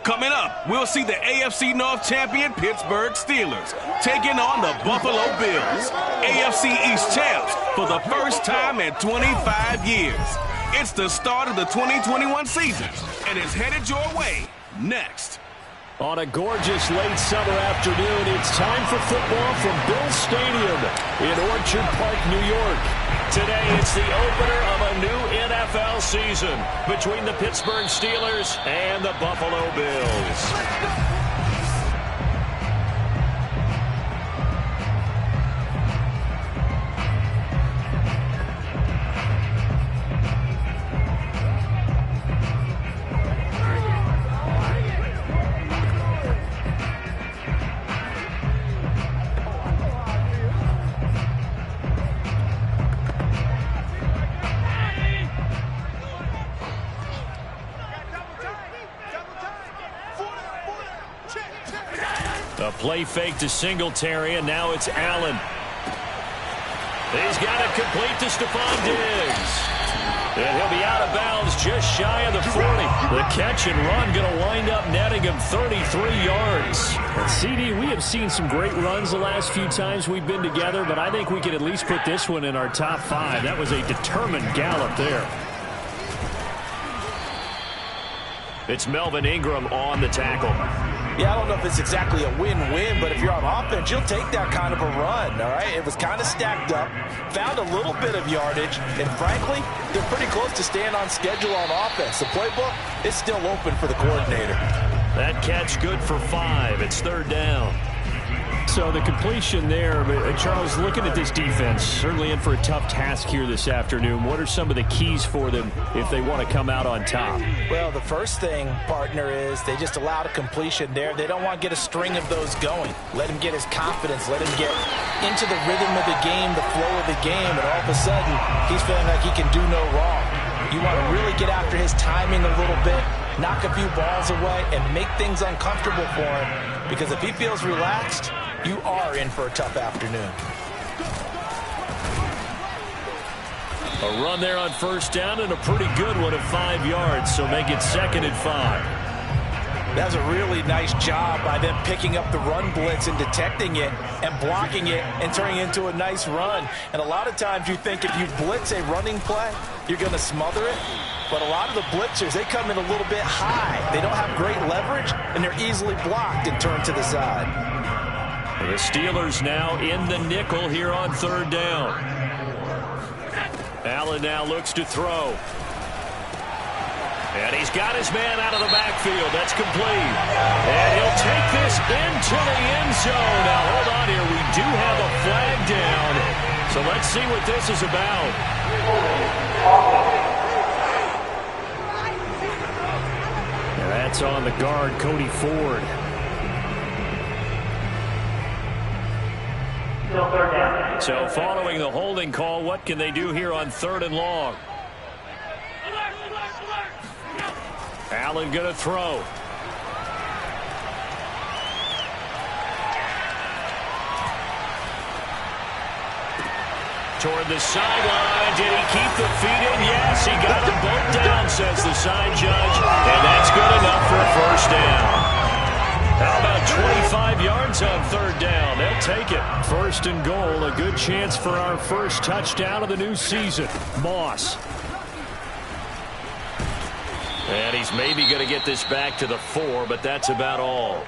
Coming up, we'll see the AFC North champion Pittsburgh Steelers taking on the Buffalo Bills, AFC East champs for the first time in 25 years. It's the start of the 2021 season, and it's headed your way next. On a gorgeous late summer afternoon, it's time for football from Bills Stadium in Orchard Park, New York. Today, it's the opener of a new NFL season between the Pittsburgh Steelers and the Buffalo Bills. A play fake to Singletary, and now it's Allen. He's got it complete to Stephon Diggs. And he'll be out of bounds just shy of the 40. The catch and run going to wind up netting him 33 yards. And CD, we have seen some great runs the last few times we've been together, but I think we can at least put this one in our top 5. That was a determined gallop there. It's Melvin Ingram on the tackle. Yeah, I don't know if it's exactly a win-win, but if you're on offense, you'll take that kind of a run, all right? It was kind of stacked up, found a little bit of yardage, and frankly, they're pretty close to staying on schedule on offense. The playbook is still open for the coordinator. That catch good for 5. It's third down. So the completion there, Charles, looking at this defense, certainly in for a tough task here this afternoon. What are some of the keys for them if they want to come out on top? Well, the first thing, partner, is they just allowed a completion there. They don't want to get a string of those going. Let him get his confidence. Let him get into the rhythm of the game, the flow of the game, and all of a sudden, he's feeling like he can do no wrong. You want to really get after his timing a little bit, knock a few balls away, and make things uncomfortable for him, because if he feels relaxed, you are in for a tough afternoon. A run there on first down and a pretty good one at 5 yards, so make it 2nd and 5. That's a really nice job by them picking up the run blitz and detecting it and blocking it and turning it into a nice run. And a lot of times you think if you blitz a running play, you're going to smother it. But a lot of the blitzers, they come in a little bit high. They don't have great leverage, and they're easily blocked and turned to the side. The Steelers now in the nickel here on third down. Allen now looks to throw. And he's got his man out of the backfield. That's complete. And he'll take this into the end zone. Now, hold on here. We do have a flag down. So let's see what this is about. And that's on the guard, Cody Ford. So following the holding call, what can they do here on 3rd and long? Allen going to throw. Toward the sideline. Did he keep the feet in? Yes, he got them both down, says the side judge. And that's good enough for a first down. How about 25 yards on third down? They'll take it. 1st and goal, a good chance for our first touchdown of the new season. Moss. And he's maybe going to get this back to the 4, but that's about all.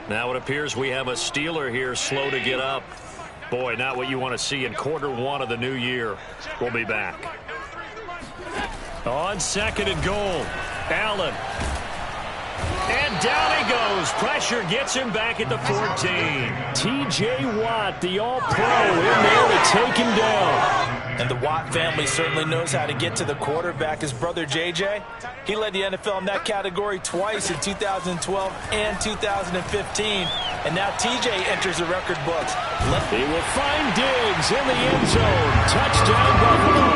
Now it appears we have a Steeler here slow to get up. Boy, not what you want to see in quarter 1 of the new year. We'll be back. On 2nd and goal, Allen. And down he goes. Pressure gets him back at the 14. T.J. Watt, the All-Pro, in there to take him down. And the Watt family certainly knows how to get to the quarterback. His brother, J.J., he led the NFL in that category twice in 2012 and 2015. And now T.J. enters the record books. He will find Diggs in the end zone. Touchdown, Buffalo.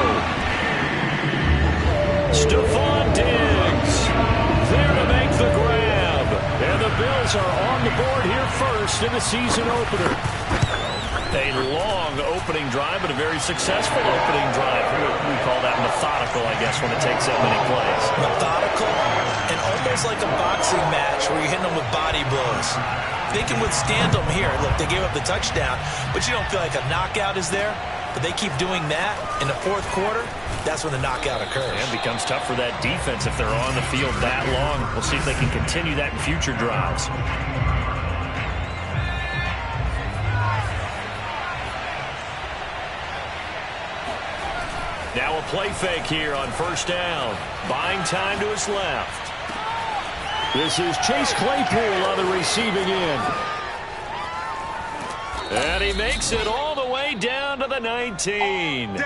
Stephon Diggs there to make the grab. And the Bills are on the board here first in the season opener. A long opening drive, but a very successful opening drive. We call that methodical, I guess, when it takes that many plays. Methodical and almost almost like a boxing match where you're hitting them with body blows. They can withstand them here. Look, they gave up the touchdown, but you don't feel like a knockout is there. But they keep doing that in the fourth quarter. That's when the knockout occurs. And it becomes tough for that defense if they're on the field that long. We'll see if they can continue that in future drives. Now a play fake here on first down. Buying time to his left. This is Chase Claypool on the receiving end. And he makes it all the way down to the 19.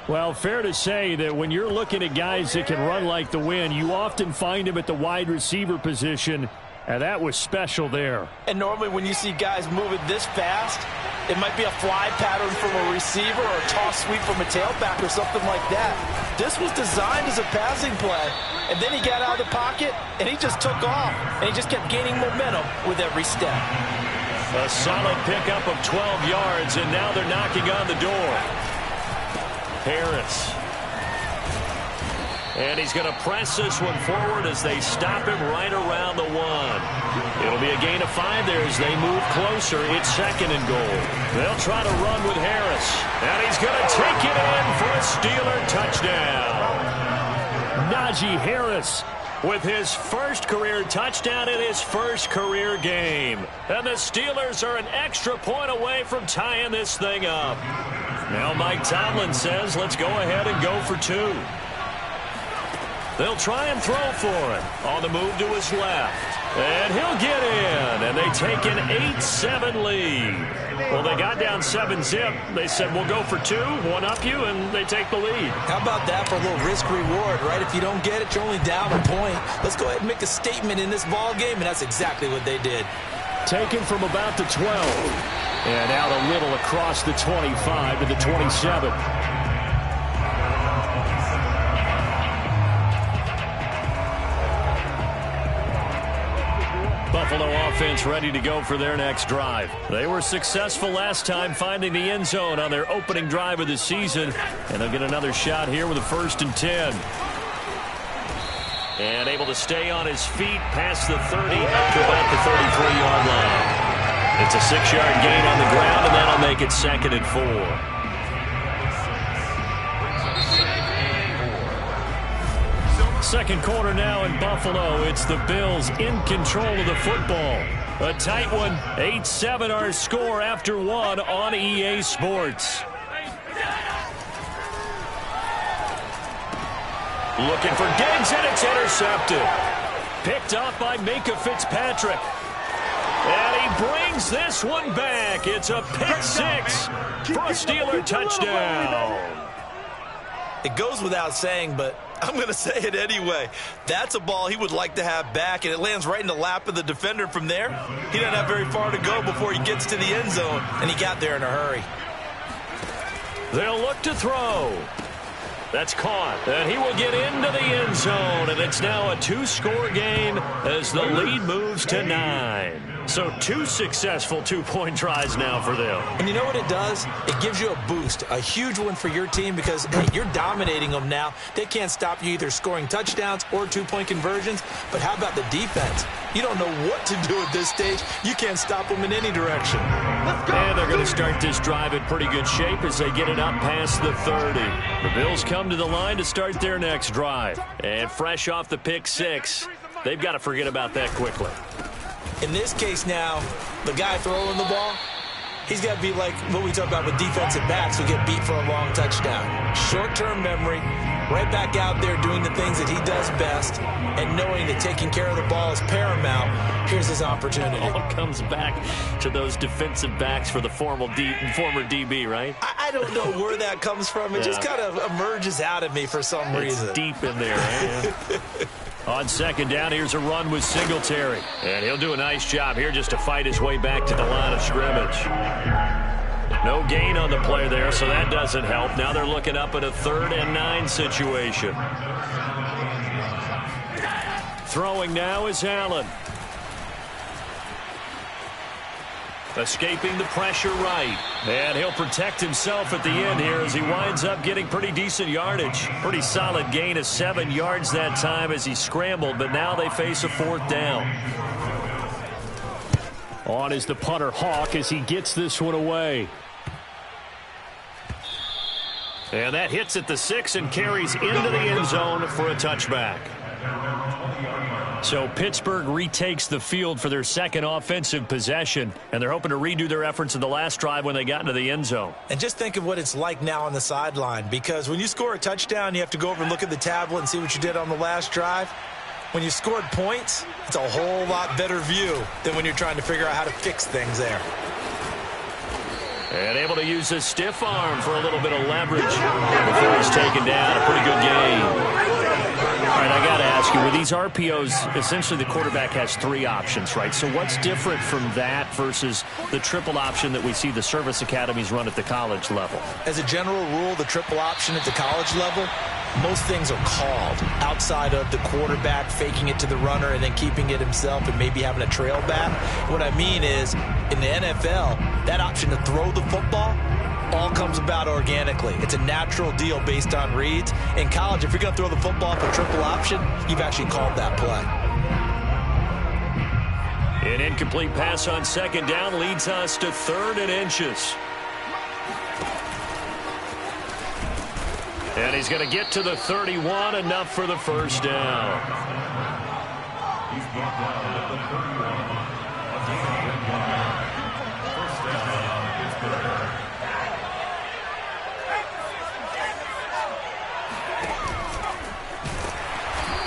Well, fair to say that when you're looking at guys that can run like the wind, you often find them at the wide receiver position, and that was special there. And normally when you see guys moving this fast, it might be a fly pattern from a receiver or a toss sweep from a tailback or something like that. This was designed as a passing play, and then he got out of the pocket, and he just took off, and he just kept gaining momentum with every step. A solid pickup of 12 yards, and now they're knocking on the door. Harris. And he's going to press this one forward as they stop him right around the 1. It'll be a gain of 5 there as they move closer. It's second and goal. They'll try to run with Harris. And he's going to take it in for a Steeler touchdown. Najee Harris with his first career touchdown in his first career game. And the Steelers are an extra point away from tying this thing up. Now Mike Tomlin says, let's go ahead and go for 2. They'll try and throw for it. On the move to his left. And he'll get in. And they take an 8-7 lead. Well, they got down 7-zip. They said, we'll go for 2, one up you, and they take the lead. How about that for a little risk-reward, right? If you don't get it, you're only down a point. Let's go ahead and make a statement in this ball game, and that's exactly what they did. Taken from about the 12. And out a little across the 25 to the 27. Buffalo offense ready to go for their next drive. They were successful last time finding the end zone on their opening drive of the season. And they'll get another shot here with a 1st and 10. And able to stay on his feet past the 30 up to about the 33-yard line. It's a 6-yard gain on the ground, and that'll make it 2nd and 4. Second quarter now in Buffalo. It's the Bills in control of the football. A tight one. 8-7 our score after 1 on EA Sports. Looking for Diggs, and it's intercepted. Picked off by Minka Fitzpatrick. And he brings this one back. It's a pick 6 for a Steeler touchdown. It goes without saying, but I'm going to say it anyway. That's a ball he would like to have back, and it lands right in the lap of the defender from there. He doesn't have very far to go before he gets to the end zone, and he got there in a hurry. They'll look to throw. That's caught. And he will get into the end zone, and it's now a 2-score game as the lead moves to 9. So 2 successful 2-point tries now for them. And you know what it does? It gives you a boost, a huge one for your team because, hey, you're dominating them now. They can't stop you either scoring touchdowns or 2-point conversions. But how about the defense? You don't know what to do at this stage. You can't stop them in any direction. And they're going to start this drive in pretty good shape as they get it up past the 30. The Bills come to the line to start their next drive. And fresh off the pick 6, they've got to forget about that quickly. In this case now, the guy throwing the ball, he's got to be like what we talk about with defensive backs who get beat for a long touchdown. Short-term memory, right back out there doing the things that he does best, and knowing that taking care of the ball is paramount. Here's his opportunity. It all comes back to those defensive backs for the former DB, right? I don't know where that comes from. It just kind of emerges out of me for some reason. It's deep in there, man. On second down, here's a run with Singletary. And he'll do a nice job here just to fight his way back to the line of scrimmage. No gain on the play there, so that doesn't help. Now they're looking up at a 3rd and 9 situation. Throwing now is Allen. Escaping the pressure right. And he'll protect himself at the end here as he winds up getting pretty decent yardage. Pretty solid gain of 7 yards that time as he scrambled, but now they face a 4th down. On is the punter, Hawk, as he gets this one away. And that hits at the 6 and carries into the end zone for a touchback. So Pittsburgh retakes the field for their second offensive possession, and they're hoping to redo their efforts in the last drive when they got into the end zone. And just think of what it's like now on the sideline, because when you score a touchdown, you have to go over and look at the tablet and see what you did on the last drive. When you scored points, it's a whole lot better view than when you're trying to figure out how to fix things there. And able to use his stiff arm for a little bit of leverage before he's taken down. A pretty good game. All right, I got to ask you, with these RPOs, essentially the quarterback has 3 options, right? So what's different from that versus the triple option that we see the service academies run at the college level? As a general rule, the triple option at the college level, most things are called outside of the quarterback faking it to the runner and then keeping it himself and maybe having a trail back. What I mean is, in the NFL, that option to throw the football all comes about organically. It's a natural deal based on reads. In college, if you're going to throw the football for triple option, you've actually called that play. An incomplete pass on 2nd down leads us to 3rd and inches. And he's going to get to the 31, enough for the 1st down. He's brought down at the 31.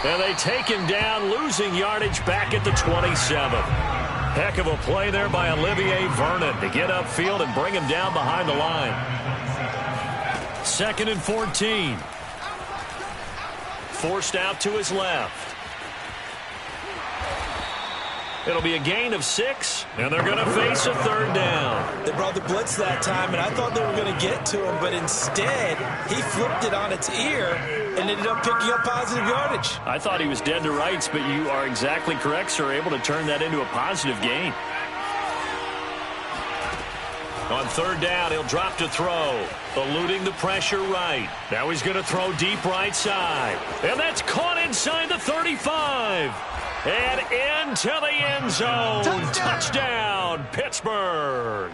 And they take him down, losing yardage back at the 27. Heck of a play there by Olivier Vernon to get upfield and bring him down behind the line. 2nd and 14. Forced out to his left. It'll be a gain of 6, and they're going to face a 3rd down. They brought the blitz that time, and I thought they were going to get to him, but instead, he flipped it on its ear and ended up picking up positive yardage. I thought he was dead to rights, but you are exactly correct, sir. Able to turn that into a positive gain. On 3rd down, he'll drop to throw, eluding the pressure right. Now he's going to throw deep right side. And that's caught inside the 35. And into the end zone. Touchdown, Pittsburgh.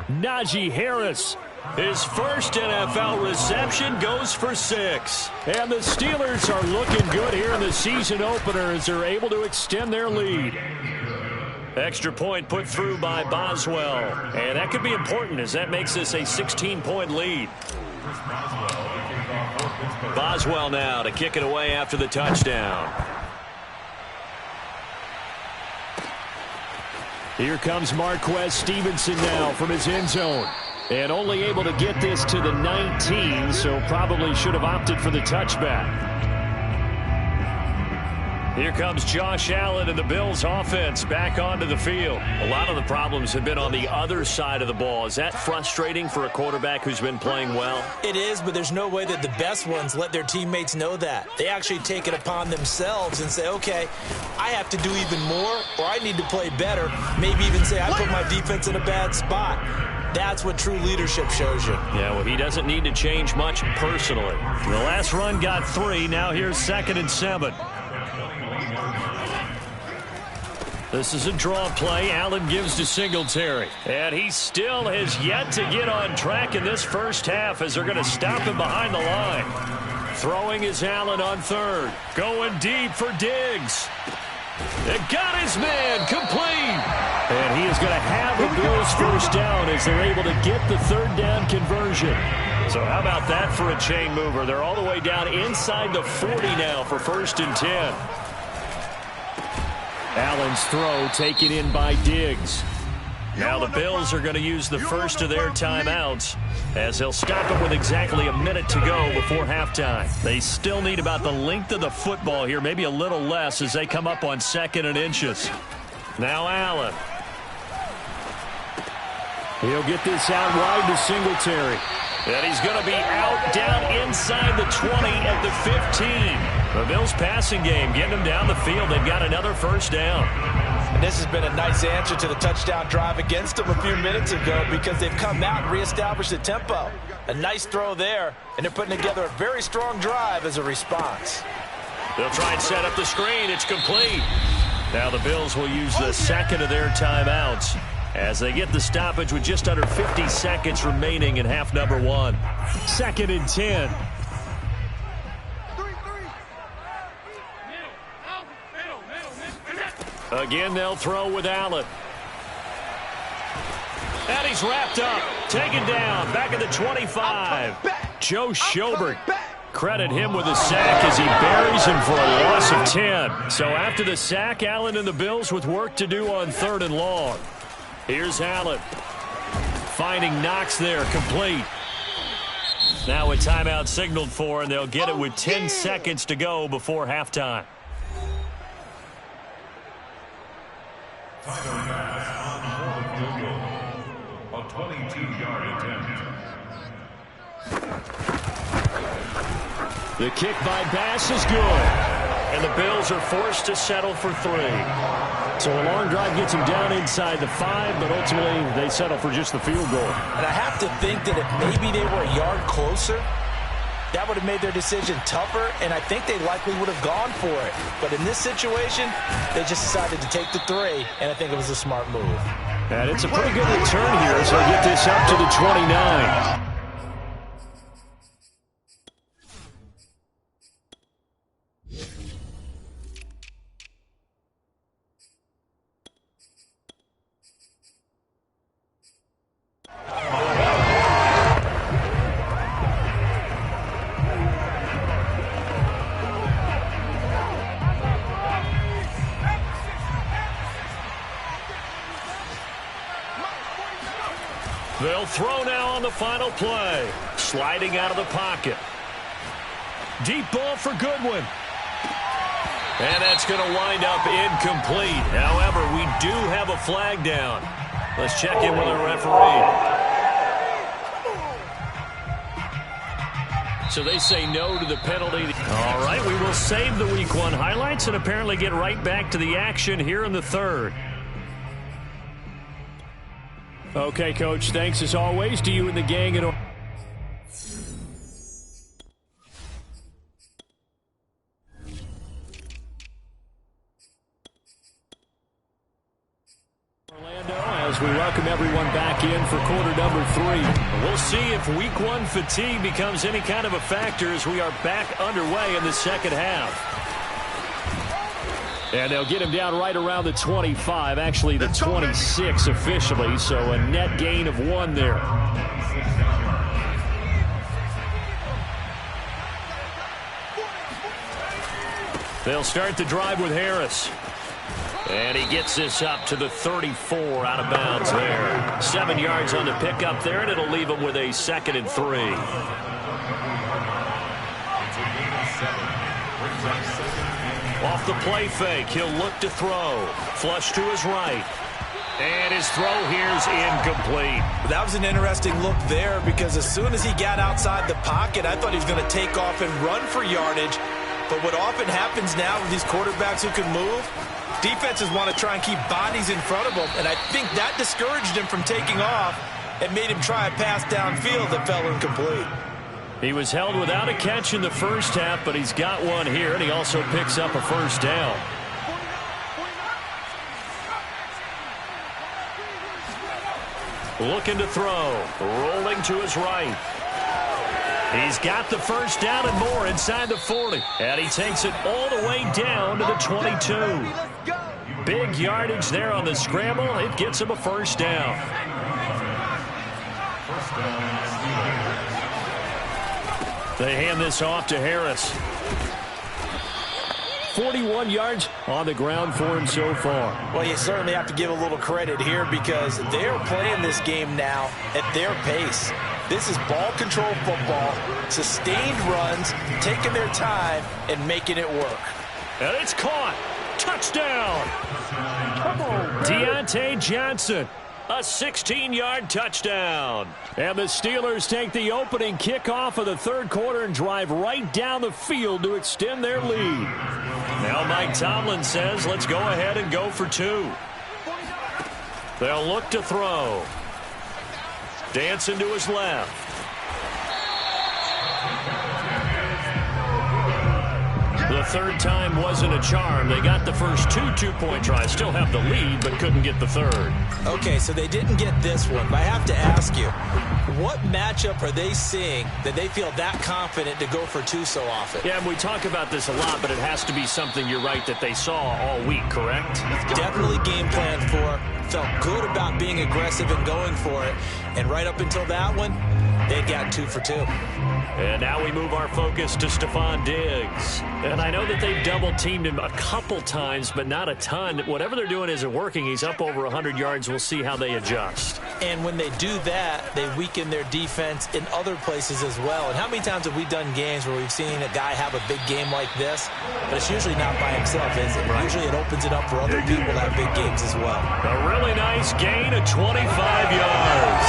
Najee Harris, his first NFL reception, goes for 6. And the Steelers are looking good here in the season opener as they're able to extend their lead. Extra point put through by Boswell. And that could be important as that makes this a 16-point lead. Boswell now to kick it away after the touchdown. Here comes Marquez Stevenson now from his end zone. And only able to get this to the 19, so probably should have opted for the touchback. Here comes Josh Allen and the Bills offense back onto the field. A lot of the problems have been on the other side of the ball. Is that frustrating for a quarterback who's been playing well? It is, but there's no way that the best ones let their teammates know that. They actually take it upon themselves and say, okay, I have to do even more, or I need to play better. Maybe even say, I put my defense in a bad spot. That's what true leadership shows you. Yeah, well, he doesn't need to change much personally. The last run got 3. Now here's 2nd and 7. This is a draw play. Allen gives to Singletary. And he still has yet to get on track in this first half as they're going to stop him behind the line. Throwing is Allen on 3rd. Going deep for Diggs. It got his man complete. And he is going to have the Bills first down as they're able to get the 3rd down conversion. So how about that for a chain mover? They're all the way down inside the 40 now for 1st and 10. Allen's throw taken in by Diggs. Now the Bills are going to use the first of their timeouts as they'll stop it with exactly a minute to go before halftime. They still need about the length of the football here, maybe a little less as they come up on 2nd and inches. Now Allen. He'll get this out wide to Singletary. And he's going to be out down inside the 20 at the 15. The Bills passing game getting them down the field. They've got another first down. And this has been a nice answer to the touchdown drive against them a few minutes ago because they've come out and reestablished the tempo. A nice throw there, and they're putting together a very strong drive as a response. They'll try and set up the screen. It's complete. Now the Bills will use the second of their timeouts as they get the stoppage with just under 50 seconds remaining in half number 1. 2nd and 10. Again, they'll throw with Allen. And he's wrapped up. Taken down. Back at the 25. Joe Schobert. Credit him with a sack as he buries him for a loss of 10. So after the sack, Allen and the Bills with work to do on 3rd and long. Here's Allen. Finding Knox there, complete. Now a timeout signaled for, and they'll get it with 10 seconds to go before halftime. Final pass on 4th field goal. A 22-yard attempt. The kick by Bass is good. And the Bills are forced to settle for 3. So a long drive gets them down inside the 5, but ultimately they settle for just the field goal. And I have to think that if maybe they were a yard closer, that would have made their decision tougher, and I think they likely would have gone for it. But in this situation, they just decided to take the 3, and I think it was a smart move. And it's a pretty good return here as they get this up to the 29. They'll throw now on the final play. Sliding out of the pocket. Deep ball for Goodwin. And that's going to wind up incomplete. However, we do have a flag down. Let's check in with our referee. So they say no to the penalty. All right, we will save the Week 1 highlights and apparently get right back to the action here in the 3rd. Okay, Coach, thanks as always to you and the gang at Orlando as we welcome everyone back in for quarter number 3. We'll see if Week 1 fatigue becomes any kind of a factor as we are back underway in the second half. And they'll get him down right around the 25, actually the 26 officially, so a net gain of 1 there. They'll start the drive with Harris. And he gets this up to the 34 out of bounds there. 7 yards on the pickup there, and it'll leave him with a 2nd and 3. Off the play fake, he'll look to throw. Flush to his right. And his throw here's incomplete. That was an interesting look there because as soon as he got outside the pocket, I thought he was going to take off and run for yardage. But what often happens now with these quarterbacks who can move, defenses want to try and keep bodies in front of them. And I think that discouraged him from taking off and made him try a pass downfield that fell incomplete. He was held without a catch in the first half, but he's got one here, and he also picks up a first down. Looking to throw. Rolling to his right. He's got the first down and more inside the 40. And he takes it all the way down to the 22. Big yardage there on the scramble. It gets him a first down. They hand this off to Harris. 41 yards on the ground for him so far. Well, you certainly have to give a little credit here because they're playing this game now at their pace. This is ball control football, sustained runs, taking their time, and making it work. And it's caught. Touchdown. Deontay Johnson. A 16-yard touchdown. And the Steelers take the opening kickoff of the third quarter and drive right down the field to extend their lead. Now Mike Tomlin says, let's go ahead and go for 2. They'll look to throw. Dancing to his left. The third time wasn't a charm. They got the first 2 two-point tries. Still have the lead, but couldn't get the third. Okay, so they didn't get this one. But I have to ask you, what matchup are they seeing that they feel that confident to go for 2 so often? Yeah, and we talk about this a lot, but it has to be something, you're right, that they saw all week, correct? Definitely game planned for. Felt good about being aggressive and going for it. And right up until that one, they got 2 for 2. And now we move our focus to Stephon Diggs. And I know that they've double-teamed him a couple times, but not a ton. Whatever they're doing isn't working. He's up over 100 yards. We'll see how they adjust. And when they do that, they weaken their defense in other places as well. And how many times have we done games where we've seen a guy have a big game like this? But it's usually not by himself, is it? Right. Usually it opens it up for other people to have big games as well. A really nice gain of 25 yards.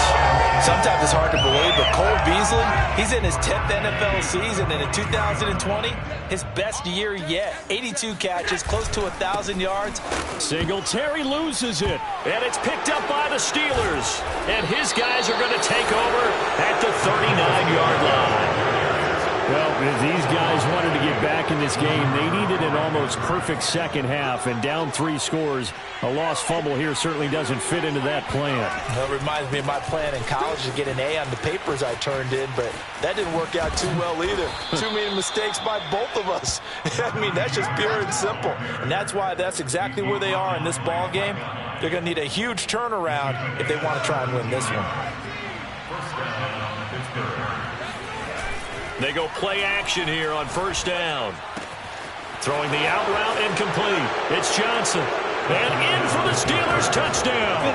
Sometimes it's hard to believe, but Cole Beasley, he's in his 10th NFL season, and in 2020, his best year yet. 82 catches, close to 1,000 yards. Singletary loses it, and it's picked up by the Steelers. And his guys are going to take over at the 39-yard line. Well, if these guys wanted to get back in this game, they needed an almost perfect second half, and down 3 scores. A lost fumble here certainly doesn't fit into that plan. Well, it reminds me of my plan in college to get an A on the papers I turned in, but that didn't work out too well either. Too many mistakes by both of us. I mean, that's just pure and simple. And that's why that's exactly where they are in this ball game. They're going to need a huge turnaround if they want to try and win this one. They go play action here on first down. Throwing the out route incomplete. It's Johnson. And in for the Steelers touchdown.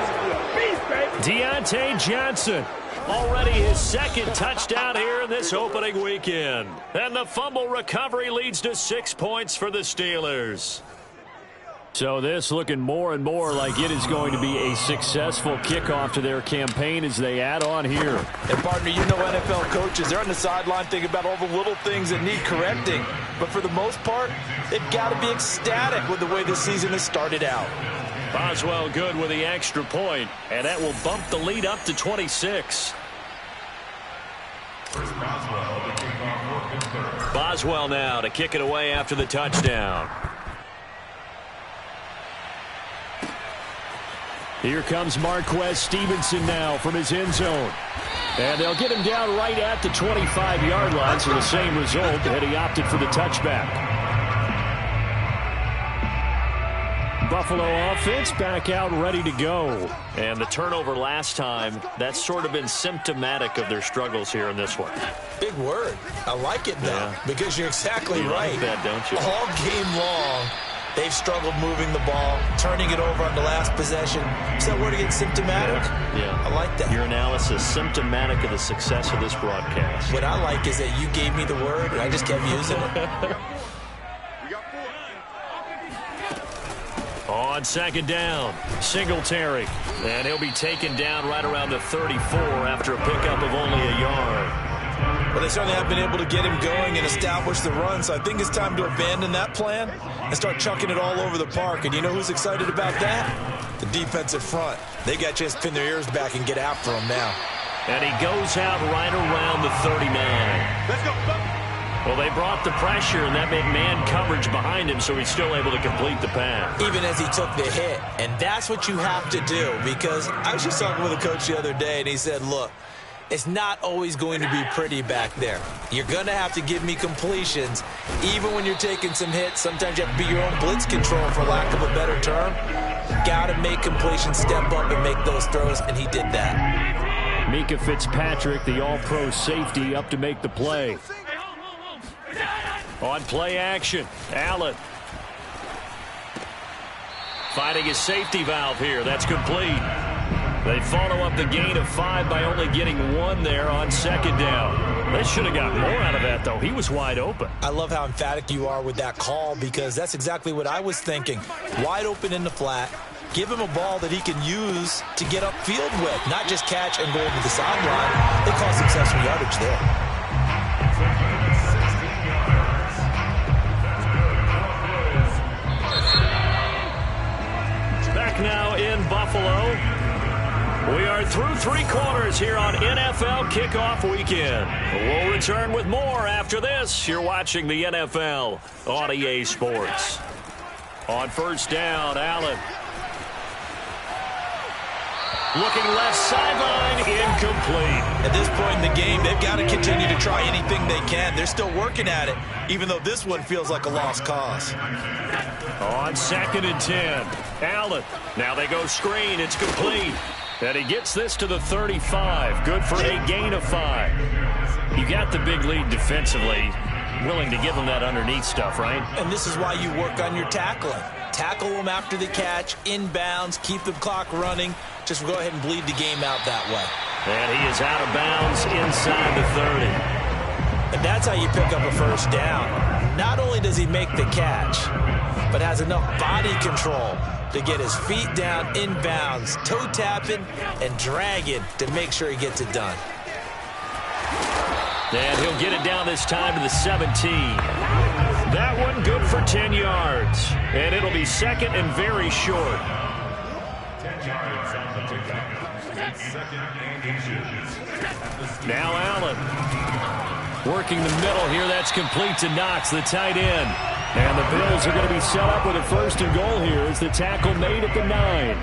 Deontay Johnson. Already his second touchdown here in this opening weekend. And the fumble recovery leads to 6 points for the Steelers. So this looking more and more like it is going to be a successful kickoff to their campaign as they add on here. And, partner, you know NFL coaches, they're on the sideline thinking about all the little things that need correcting. But for the most part, they've got to be ecstatic with the way this season has started out. Boswell good with the extra point, and that will bump the lead up to 26. Boswell now to kick it away after the touchdown. Here comes Marquez Stevenson now from his end zone. And they'll get him down right at the 25-yard line, so the same result, and he opted for the touchback. Buffalo offense back out ready to go. And the turnover last time, that's sort of been symptomatic of their struggles here in this one. Big word. I like it, though, because you're exactly right. Like that, don't you? All game long, they've struggled moving the ball, turning it over on the last possession. Is that word again, symptomatic? Yeah. I like that. Your analysis, symptomatic of the success of this broadcast. What I like is that you gave me the word, and I just kept using it. On second down, Singletary. And he'll be taken down right around the 34 after a pickup of only a yard. Well, they certainly have been able to get him going and establish the run, so I think it's time to abandon that plan and start chucking it all over the park. And you know who's excited about that? The defensive front. They got to just pin their ears back and get after him now. And he goes out right around the 39. Let's go. Well, they brought the pressure, and that made man coverage behind him, so he's still able to complete the pass. Even as he took the hit. And that's what you have to do, because I was just talking with a coach the other day, and he said, look, it's not always going to be pretty back there. You're going to have to give me completions. Even when you're taking some hits, sometimes you have to be your own blitz control, for lack of a better term. Got to make completions, step up and make those throws, and he did that. Mika Fitzpatrick, the all-pro safety, up to make the play. On play action, Allen. Finding his safety valve here. That's complete. They follow up the gain of 5 by only getting 1 there on second down. They should have got more out of that, though. He was wide open. I love how emphatic you are with that call, because that's exactly what I was thinking. Wide open in the flat. Give him a ball that he can use to get upfield with, not just catch and go over the sideline. They cost themselves some yardage there. Back now in Buffalo. We are through 3 quarters here on NFL Kickoff Weekend. We'll return with more after this. You're watching the NFL on EA Sports. On first down, Allen. Looking left sideline, incomplete. At this point in the game, they've got to continue to try anything they can. They're still working at it, even though this one feels like a lost cause. On 2nd and 10, Allen. Now they go screen. It's complete. And he gets this to the 35. Good for a gain of 5. You got the big lead defensively. Willing to give them that underneath stuff, right? And this is why you work on your tackling. Tackle them after the catch, inbounds, keep the clock running. Just go ahead and bleed the game out that way. And he is out of bounds inside the 30. And that's how you pick up a first down. Not only does he make the catch, but has enough body control to get his feet down inbounds, toe tapping and dragging to make sure he gets it done. And he'll get it down this time to the 17. That one good for 10 yards. And it'll be 2nd and very short. 10 yards on the pickup. 2nd and 8. Now Allen. Working the middle here. That's complete to Knox, the tight end. And the Bills are going to be set up with a 1st and goal here as the tackle made at the 9.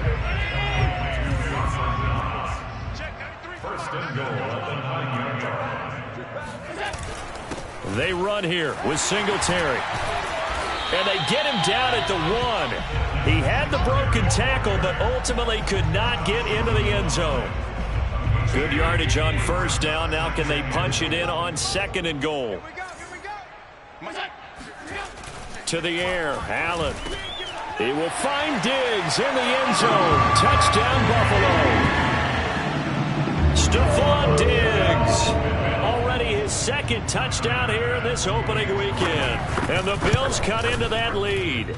1st and goal at the 9-yard line. They run here with Singletary. And they get him down at the 1. He had the broken tackle, but ultimately could not get into the end zone. Good yardage on 1st down. Now can they punch it in on 2nd and goal? To the air, Allen. He will find Diggs in the end zone. Touchdown, Buffalo. Stephon Diggs. Already his 2nd touchdown here this opening weekend. And the Bills cut into that lead.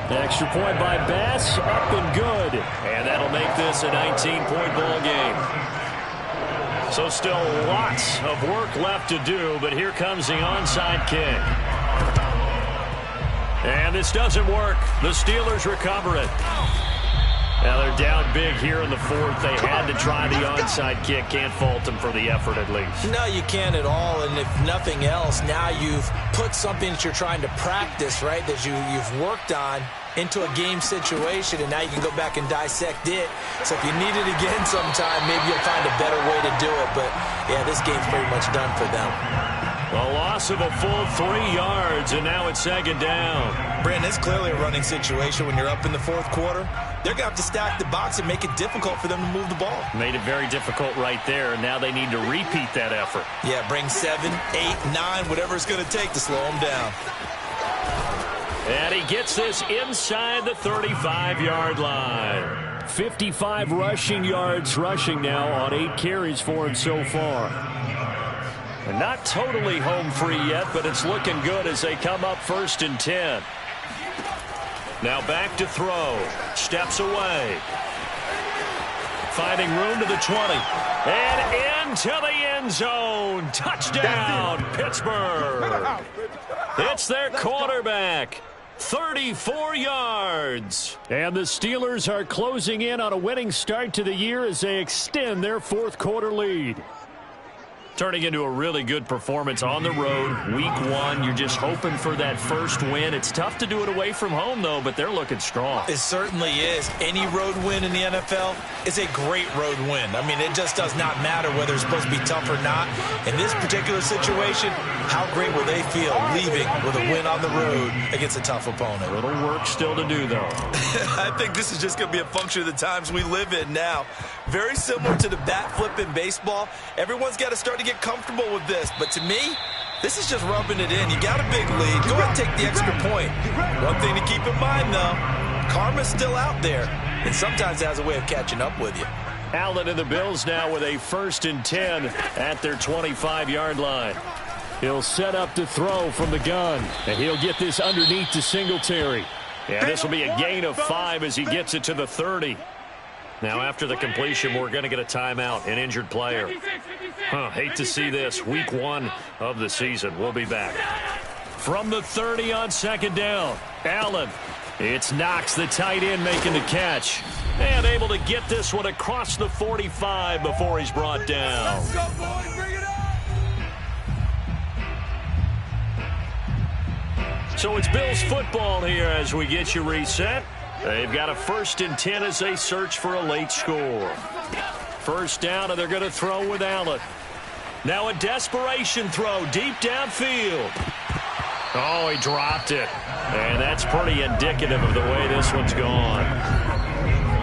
Extra point by Bass, up and good. And that'll make this a 19-point ball game. So still lots of work left to do, but here comes the onside kick. And this doesn't work. The Steelers recover it. Now they're down big here in the 4th. They had to try the onside kick. Can't fault them for the effort at least. No, you can't at all. And if nothing else, now you've put something that you're trying to practice, right, that you've worked on into a game situation, and now you can go back and dissect it. So if you need it again sometime, maybe you'll find a better way to do it. But, yeah, this game's pretty much done for them. A loss of a full 3 yards, and now it's 2nd down. Brandon, it's clearly a running situation when you're up in the 4th quarter. They're going to have to stack the box and make it difficult for them to move the ball. Made it very difficult right there, and now they need to repeat that effort. Yeah, bring 7, 8, 9, whatever it's going to take to slow them down. And he gets this inside the 35-yard line. 55 rushing yards rushing now on 8 carries for him so far. And not totally home free yet, but it's looking good as they come up 1st and 10. Now back to throw. Steps away. Finding room to the 20. And into the end zone. Touchdown, Pittsburgh. It's their quarterback. 34 yards. And the Steelers are closing in on a winning start to the year as they extend their 4th quarter lead. Turning into a really good performance on the road. Week 1, you're just hoping for that first win. It's tough to do it away from home, though, but they're looking strong. It certainly is. Any road win in the NFL is a great road win. I mean, it just does not matter whether it's supposed to be tough or not. In this particular situation, how great will they feel leaving with a win on the road against a tough opponent? A little work still to do, though. I think this is just going to be a function of the times we live in now. Very similar to the bat flip in baseball. Everyone's got to start to get comfortable with this, but to me, this is just rubbing it in. You got a big lead. Go ahead and take the extra point. One thing to keep in mind, though, karma's still out there, and sometimes it has a way of catching up with you. Allen and the Bills now with a 1st and 10 at their 25-yard line. He'll set up to throw from the gun, and he'll get this underneath to Singletary. Yeah, this will be a gain of 5 as he gets it to the 30. Now, after the completion, we're going to get a timeout, an injured player. Hate to see this. Week 1 of the season. We'll be back. From the 30 on second down, Allen. It's Knox, the tight end, making the catch. And able to get this one across the 45 before he's brought down. Let's go, boys. Bring it up. So it's Bills football here as we get you reset. They've got a 1st and 10 as they search for a late score. First down, and they're going to throw with Allen. Now a desperation throw deep downfield. Oh, he dropped it. And that's pretty indicative of the way this one's gone.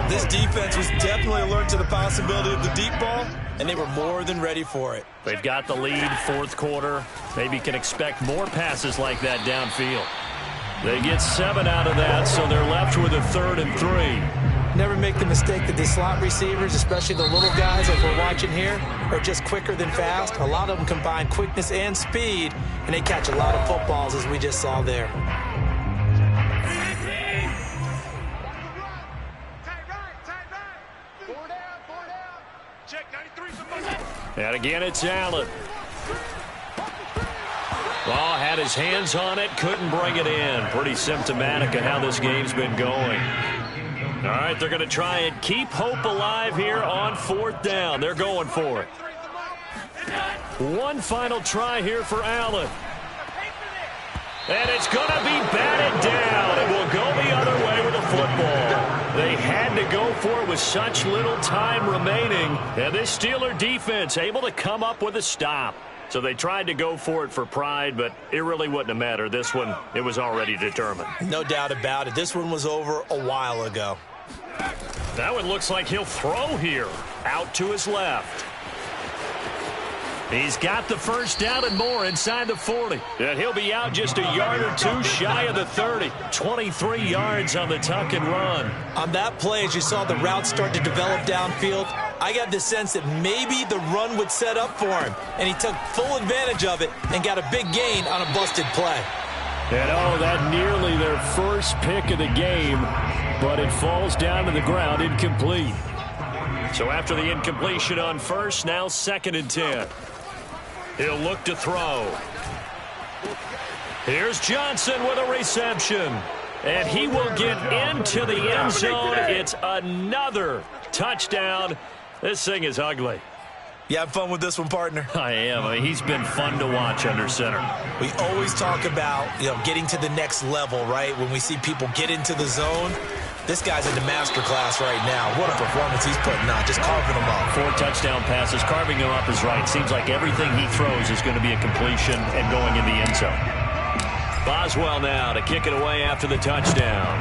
This defense was definitely alert to the possibility of the deep ball, and they were more than ready for it. They've got the lead, 4th quarter. Maybe can expect more passes like that downfield. They get 7 out of that, so they're left with a 3rd and 3. Never make the mistake that the slot receivers, especially the little guys like we're watching here, are just quicker than fast. A lot of them combine quickness and speed, and they catch a lot of footballs, as we just saw there. And again, it's Allen. Ball had his hands on it, couldn't bring it in. Pretty symptomatic of how this game's been going. All right, they're going to try and keep hope alive here on 4th down. They're going for it. One final try here for Allen. And it's going to be batted down. It will go the other way with the football. They had to go for it with such little time remaining. And this Steeler defense able to come up with a stop. So they tried to go for it for pride, but it really wouldn't have mattered. This one, it was already determined. No doubt about it. This one was over a while ago. That one looks like he'll throw here. Out to his left. He's got the first down and more inside the 40. And he'll be out just a yard or 2 shy of the 30. 23 yards on the tuck and run. On that play, as you saw the route start to develop downfield, I got the sense that maybe the run would set up for him. And he took full advantage of it and got a big gain on a busted play. And oh, that nearly their first pick of the game, but it falls down to the ground incomplete. So after the incompletion on first, now 2nd and 10. He'll look to throw. Here's Johnson with a reception. And he will get into the end zone. It's another touchdown. This thing is ugly. You have fun with this one, partner? I am. I mean, he's been fun to watch under center. We always talk about, getting to the next level, right? When we see people get into the zone. This guy's in the master class right now. What a performance he's putting on, just carving them up. 4 touchdown passes, carving them up is right. Seems like everything he throws is going to be a completion and going in the end zone. Boswell now to kick it away after the touchdown.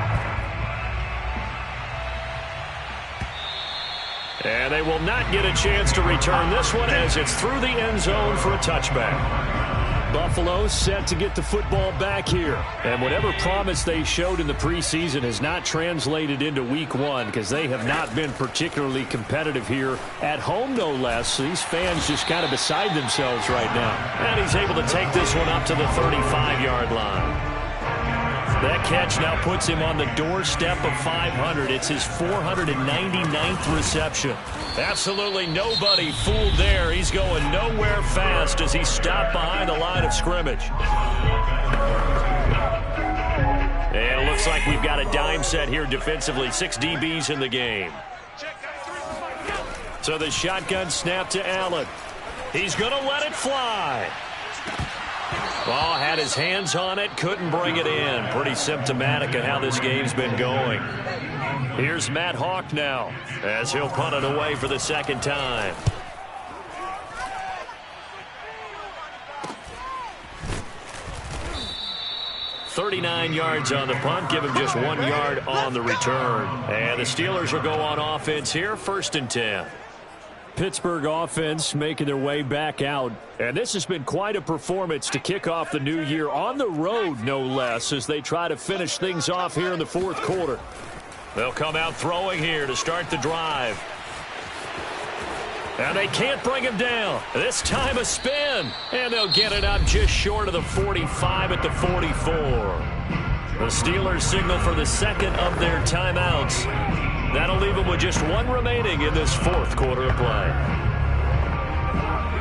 And they will not get a chance to return this one as it's through the end zone for a touchback. Buffalo set to get the football back here. And whatever promise they showed in the preseason has not translated into week 1 because they have not been particularly competitive here at home, no less. So these fans just kind of beside themselves right now. And he's able to take this one up to the 35-yard line. That catch now puts him on the doorstep of 500. It's his 499th reception. Absolutely nobody fooled there. He's going nowhere fast as he stopped behind the line of scrimmage. And it looks like we've got a dime set here defensively. 6 DBs in the game. So the shotgun snap to Allen. He's going to let it fly. Ball had his hands on it, couldn't bring it in. Pretty symptomatic of how this game's been going. Here's Matt Hawk now as he'll punt it away for the 2nd time. $39 yards on the punt, give him just 1 yard on the return. And the Steelers will go on offense here, 1st and 10. Pittsburgh offense making their way back out. And this has been quite a performance to kick off the new year on the road, no less, as they try to finish things off here in the 4th quarter. They'll come out throwing here to start the drive. And they can't bring him down. This time a spin. And they'll get it up just short of the 45 at the 44. The Steelers signal for the second of their timeouts. That'll leave them with just one remaining in this fourth quarter of play.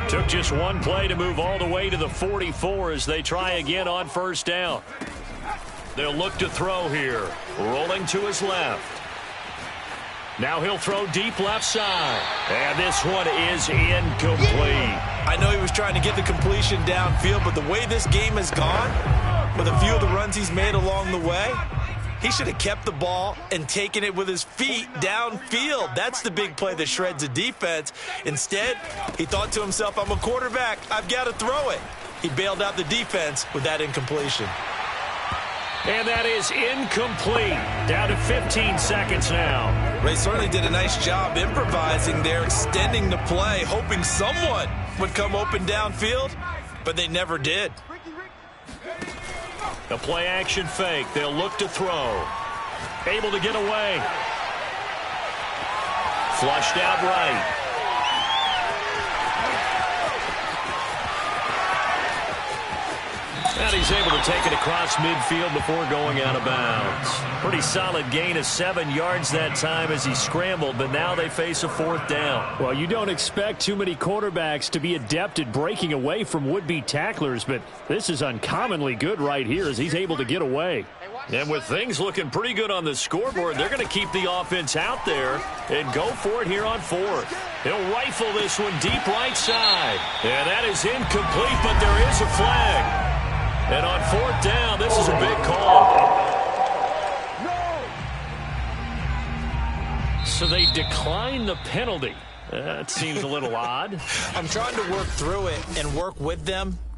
Took just one play to move all the way to the 44 as they try again on first down. They'll look to throw here. Rolling to his left. Now he'll throw deep left side. And this one is incomplete. I know he was trying to get the completion downfield, but the way this game has gone, with a few of the runs he's made along the way, he should have kept the ball and taken it with his feet downfield. That's the big play that shreds a defense. Instead, he thought to himself, I'm a quarterback. I've got to throw it. He bailed out the defense with that incompletion. And that is incomplete. Down to 15 seconds now. Ray certainly did a nice job improvising there, extending the play, hoping someone would come open downfield, but they never did. The play action fake. They'll look to throw. Able to get away. Flushed out right. And he's able to take it across midfield before going out of bounds. Pretty solid gain of 7 yards that time as he scrambled, but now they face a fourth down. Well, you don't expect too many quarterbacks to be adept at breaking away from would-be tacklers, but this is uncommonly good right here as he's able to get away. And with things looking pretty good on the scoreboard, they're going to keep the offense out there and go for it here on fourth. He'll rifle this one deep right side. And that is incomplete, but there is a flag. And on fourth down, this is a big call. So they decline the penalty. That seems a little odd. I'm trying to work through it and work with them.